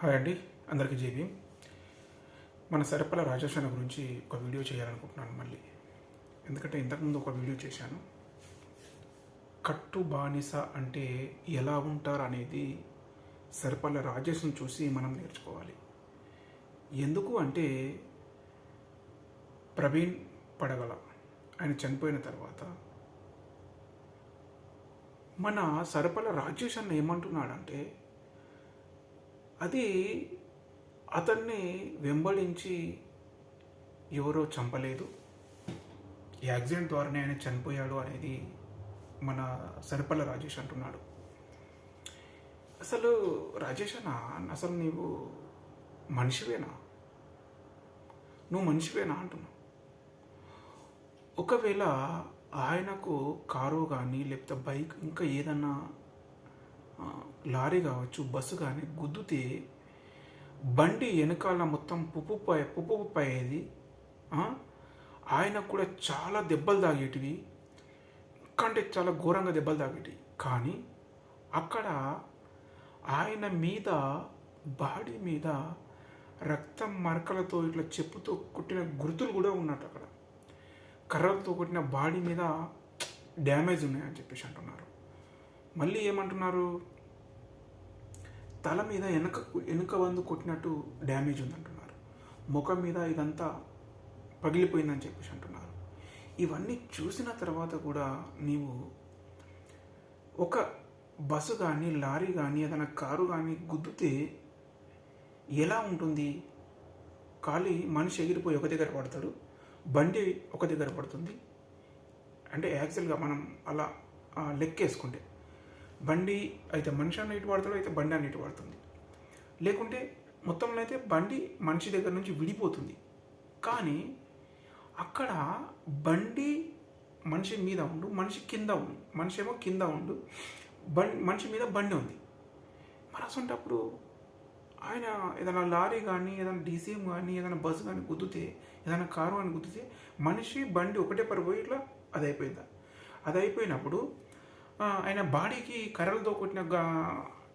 Hi అండి, అందరికీ JB. మన సరపల రాజేష్ అన్న గురించి ఒక వీడియో చేయాలనుకుంటున్నాను మళ్ళీ. ఎందుకంటే ఇంతకుముందు ఒక వీడియో చేశాను. కట్టు బానిస అంటే ఎలా ఉంటారు అనేది సరపల రాజేష్ను చూసి మనం నేర్చుకోవాలి. ఎందుకు అంటే ప్రవీణ్ పడగల ఆయన చనిపోయిన తర్వాత మన సరపల రాజేష్ అన్న ఏమంటున్నాడంటే అది అతన్ని వెంబడించి ఎవరో చంపలేదు, యాక్సిడెంట్ ద్వారానే ఆయన చనిపోయాడు అనేది మన సరిపల్ల రాజేష్ అంటున్నాడు. అసలు రాజేష్ అన్న, అసలు నీవు మనిషివేనా? నువ్వు మనిషివేనా అంటున్నావు. ఒకవేళ ఆయనకు కారు కానీ లేకపోతే బైక్ ఇంకా ఏదన్నా లారీ కావచ్చు, బస్సు కానీ గుద్దుతే బండి వెనకాల మొత్తం పుప్పు అయ్యేది. ఆయనకు కూడా చాలా దెబ్బలు తాగేటివి, కంటే చాలా ఘోరంగా దెబ్బలు తాగేటివి. కానీ అక్కడ ఆయన మీద బాడీ మీద రక్తం మరకలతో ఇట్లా చెప్పుతో కొట్టిన గుర్తులు కూడా ఉన్నట్టు, అక్కడ కర్రలతో కొట్టిన బాడీ మీద డ్యామేజ్ ఉన్నాయని చెప్పేసి అంటున్నారు. మళ్ళీ ఏమంటున్నారు, తల మీద వెనుక వందు కొట్టినట్టు డ్యామేజ్ ఉందంటున్నారు. ముఖం మీద ఇదంతా పగిలిపోయిందని చెప్పేసి అంటున్నారు. ఇవన్నీ చూసిన తర్వాత కూడా నీవు ఒక బస్సు కానీ లారీ కానీ ఏదైనా కారు కానీ గుద్దితే ఎలా ఉంటుంది? ఖాళీ మనిషి ఎగిరిపోయి ఒక దగ్గర పడతాడు, బండి ఒక దగ్గర పడుతుంది. అంటే యాక్చువల్గా మనం అలా లెక్కేసుకుంటే బండి అయితే మనిషి అన్న ఇటు పడతాడు, అయితే బండి అన్న ఇటు పడుతుంది. లేకుంటే మొత్తంలో అయితే బండి మనిషి దగ్గర నుంచి విడిపోతుంది. కానీ అక్కడ బండి మనిషి మీద ఉండు, మనిషి కింద ఉండు, మనిషి ఏమో కింద ఉండు, మనిషి మీద బండి ఉంది. మరి అసంటప్పుడు ఆయన ఏదైనా లారీ కానీ ఏదైనా డీసీఎం కానీ ఏదైనా బస్సు కానీ గుద్దితే, ఏదైనా కారు కానీ గుద్దితే మనిషి బండి ఒకటే పడిపోయి ఇట్లా అది అయిపోయిందా? అది అయిపోయినప్పుడు ఆయన బాడీకి కర్రలతో కొట్టిన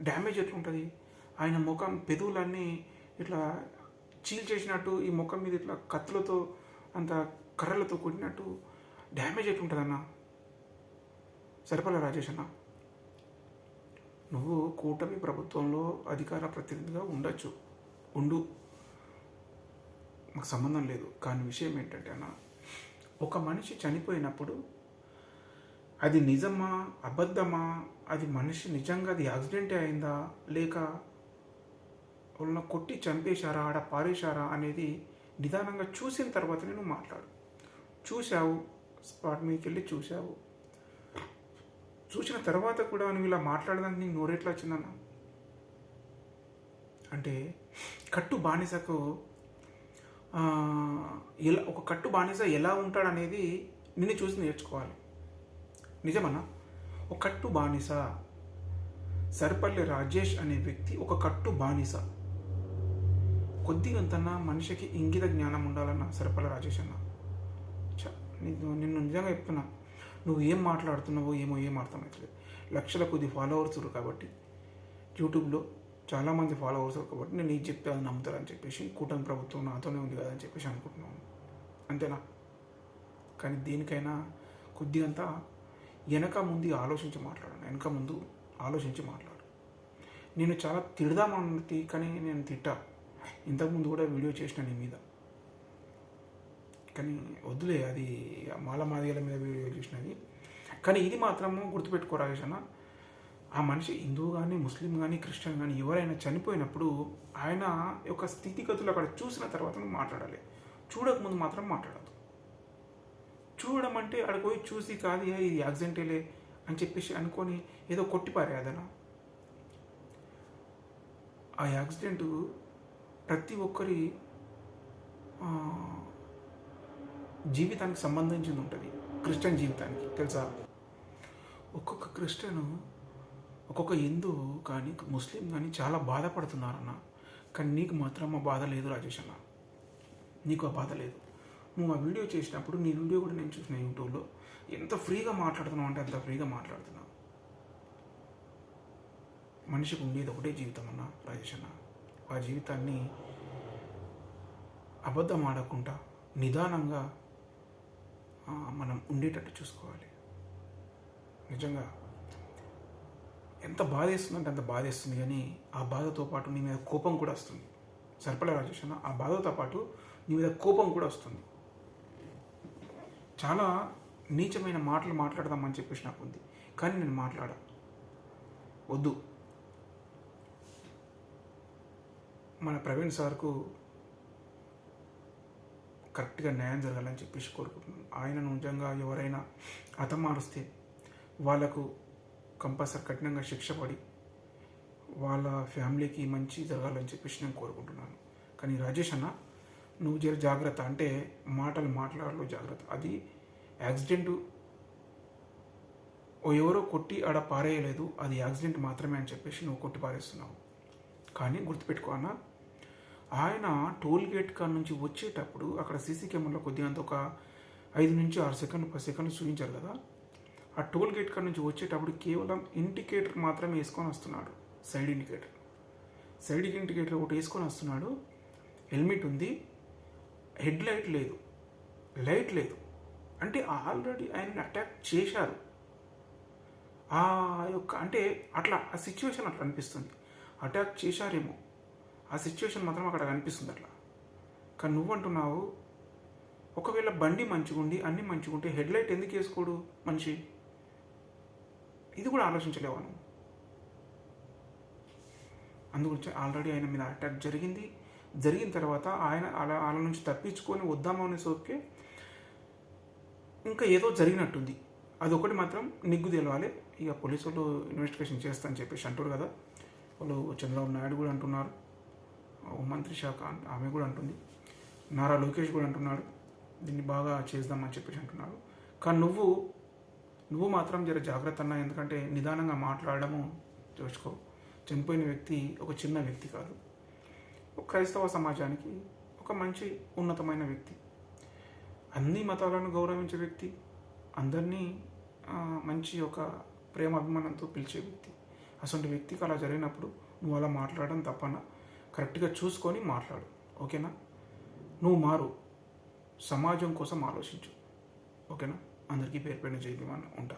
డ్యామేజ్ ఎట్లుంటుంది? ఆయన ముఖం పెదవులన్నీ ఇట్లా చీల్చేసినట్టు, ఈ ముఖం మీద ఇట్లా కత్తులతో అంత కర్రలతో కొట్టినట్టు డ్యామేజ్ ఎట్లుంటుందన్న సరిపల్ల రాజేష్ అన్న. నువ్వు కూటమి ప్రభుత్వంలో అధికార ప్రతినిధిగా ఉండు, మాకు సంబంధం లేదు. కానీ విషయం ఏంటంటే అన్న, ఒక మనిషి చనిపోయినప్పుడు అది నిజమా అబద్ధమా, అది మనిషి నిజంగా అది యాక్సిడెంటే అయిందా లేక వాళ్ళని కొట్టి చంపేశారా, ఆడ పారేశారా అనేది నిదానంగా చూసిన తర్వాత నేను మాట్లాడు. చూశావు, స్పాట్ మీదకి వెళ్ళి చూశావు, చూసిన తర్వాత కూడా నువ్వు ఇలా మాట్లాడడానికి నీకు నోరెట్లా వచ్చిందన్న? అంటే కట్టు బానిసకు ఒక కట్టు బానిస ఎలా ఉంటాడనేది నిన్ను చూసి నేర్చుకోవాలి. నిజమన్నా? ఒక కట్టు బానిస సరిపల్లి రాజేష్ అనే వ్యక్తి ఒక కట్టు బానిస. కొద్దిగంతన్నా మనిషికి ఇంగిత జ్ఞానం ఉండాలన్న సరిపల్లి రాజేష్ అన్న. నిన్ను నిజంగా చెప్తున్నా, నువ్వు ఏం మాట్లాడుతున్నావో ఏం అర్థమవుతలేదు. లక్షల కొద్ది ఫాలోవర్స్ కాబట్టి యూట్యూబ్లో చాలామంది ఫాలోవర్స్ కాబట్టి నేను ఇది చెప్తే అది నమ్ముతారని చెప్పేసి కూటమి ప్రభుత్వం నాతోనే ఉంది కదా అని చెప్పేసి అనుకుంటున్నాను. అంతేనా? కానీ దేనికైనా కొద్దిగంతా వెనక ముందు ఆలోచించి మాట్లాడు. నేను చాలా తిడదామన్నది, కానీ నేను తిట్టా. ఇంతకుముందు కూడా వీడియో చేసిన నీ మీద, కానీ వద్దులే, అది మాదిగల మీద వీడియో చేసినది. కానీ ఇది మాత్రము గుర్తుపెట్టుకో రాజేష్ అన్న, ఆ మనిషి హిందువు కానీ ముస్లిం కానీ క్రిస్టియన్ కానీ ఎవరైనా చనిపోయినప్పుడు ఆయన యొక్క స్థితిగతులు అక్కడ చూసిన తర్వాత నువ్వు మాట్లాడాలి. చూడకముందు మాత్రం మాట్లాడదు. చూడడం అంటే అక్కడికి పోయి చూసి కాదు ఇది యాక్సిడెంటేలే అని చెప్పేసి అనుకొని ఏదో కొట్టిపారేదనా? ఆ యాక్సిడెంటు ప్రతి ఒక్కరి జీవితానికి సంబంధించింది ఉంటుంది. క్రిస్టియన్ జీవితానికి తెలుసా? ఒక్కొక్క క్రిస్టియను, ఒక్కొక్క హిందూ కానీ ముస్లిం కానీ చాలా బాధపడుతున్నారన్న. కానీ నీకు మాత్రం ఆ బాధ లేదు రాజేష్ అన్న. నీకు ఆ బాధ లేదు. నువ్వు ఆ వీడియో చేసినప్పుడు నీ వీడియో కూడా నేను చూసిన యూట్యూబ్లో, ఎంత ఫ్రీగా మాట్లాడుతున్నావు అంటే అంత ఫ్రీగా మాట్లాడుతున్నావు. మనిషికి ఉండేది ఒకటే జీవితం అన్న రాజేష్ అన్న. ఆ జీవితాన్ని అబద్ధం ఆడకుండా నిదానంగా మనం ఉండేటట్టు చూసుకోవాలి. నిజంగా ఎంత బాధేస్తుందంటే అంత బాధేస్తుంది, కానీ ఆ బాధతో పాటు నీ మీద కోపం కూడా వస్తుంది. సరిపడా రాజేష్ అన్న, ఆ బాధతో పాటు నీ మీద కోపం కూడా వస్తుంది. చాలా నీచమైన మాటలు మాట్లాడదామని చెప్పేసి నాకు ఉంది, కానీ నేను వద్దు. మన ప్రవీణ్ సార్కు కరెక్ట్గా న్యాయం జరగాలని చెప్పేసి కోరుకుంటున్నాను. ఆయనను నిజంగా ఎవరైనా హతమారుస్తే వాళ్ళకు కంపల్సరీ కఠినంగా శిక్ష పడి వాళ్ళ ఫ్యామిలీకి మంచి జరగాలని చెప్పేసి నేను కోరుకుంటున్నాను. కానీ రాజేష్ అన్న, నువ్వు జర జాగ్రత్త, అంటే మాటలు జాగ్రత్త. అది యాక్సిడెంటు ఎవరో కొట్టి ఆడ పారేయలేదు, అది యాక్సిడెంట్ మాత్రమే అని చెప్పేసి నువ్వు కొట్టి పారేస్తున్నావు. కానీ గుర్తుపెట్టుకో అన్న, ఆయన టోల్ గేట్ కాడ నుంచి వచ్చేటప్పుడు అక్కడ సీసీ కెమెరాలో కొద్దిగా ఒక 5 నుంచి 6 సెకండ్లు 10 సెకండ్లు చూపించారు కదా. ఆ టోల్ గేట్ కాడ నుంచి వచ్చేటప్పుడు కేవలం ఇండికేటర్ మాత్రమే వేసుకొని వస్తున్నాడు. సైడ్ ఇండికేటర్ ఒకటి వేసుకొని వస్తున్నాడు. హెల్మెట్ ఉంది, హెడ్ లైట్ లేదు. అంటే ఆల్రెడీ ఆయన్ని అటాక్ చేశారు. అంటే అట్లా ఆ సిచ్యువేషన్ అట్లా అనిపిస్తుంది. అటాక్ చేశారేమో, ఆ సిచ్యువేషన్ మాత్రం అక్కడ కనిపిస్తుంది అట్లా. కానీ నువ్వంటున్నావు, ఒకవేళ బండి మంచిగుండి అన్నీ మంచిగుంటే హెడ్ లైట్ ఎందుకు వేసుకోడు మనిషి? ఇది కూడా ఆలోచించలేవా నువ్వు? అందుగురించి ఆల్రెడీ ఆయన మీద అటాక్ జరిగిన తర్వాత ఆయన వాళ్ళ నుంచి తప్పించుకొని వద్దామో అనే సోకే ఇంకా ఏదో జరిగినట్టుంది. అదొకటి మాత్రం నిగ్గు తెలవాలి. ఇక పోలీసు వాళ్ళు ఇన్వెస్టిగేషన్ చేస్తా అని చెప్పేసి అంటారు కదా. వాళ్ళు చంద్రబాబు నాయుడు కూడా అంటున్నారు, హోంమంత్రి శాఖ ఆమె కూడా అంటుంది, నారా లోకేష్ కూడా అంటున్నాడు దీన్ని బాగా చేద్దామని చెప్పేసి అంటున్నాడు. కానీ నువ్వు మాత్రం జర జాగ్రత్త అన్నా, ఎందుకంటే నిదానంగా మాట్లాడడము చూసుకో. చనిపోయిన వ్యక్తి ఒక చిన్న వ్యక్తి కాదు, ఒక క్రైస్తవ సమాజానికి ఒక మంచి ఉన్నతమైన వ్యక్తి, అన్ని మతాలను గౌరవించే వ్యక్తి, అందరినీ మంచి ఒక ప్రేమ అభిమానంతో పిలిచే వ్యక్తి. అసలు వ్యక్తికి అలా జరిగినప్పుడు నువ్వు అలా మాట్లాడడం తప్పనా? కరెక్ట్గా చూసుకొని మాట్లాడు, ఓకేనా? నువ్వు మారు, సమాజం కోసం ఆలోచించు, ఓకేనా? అందరికీ పేరు పైన జై భీమ్. ఉంటా.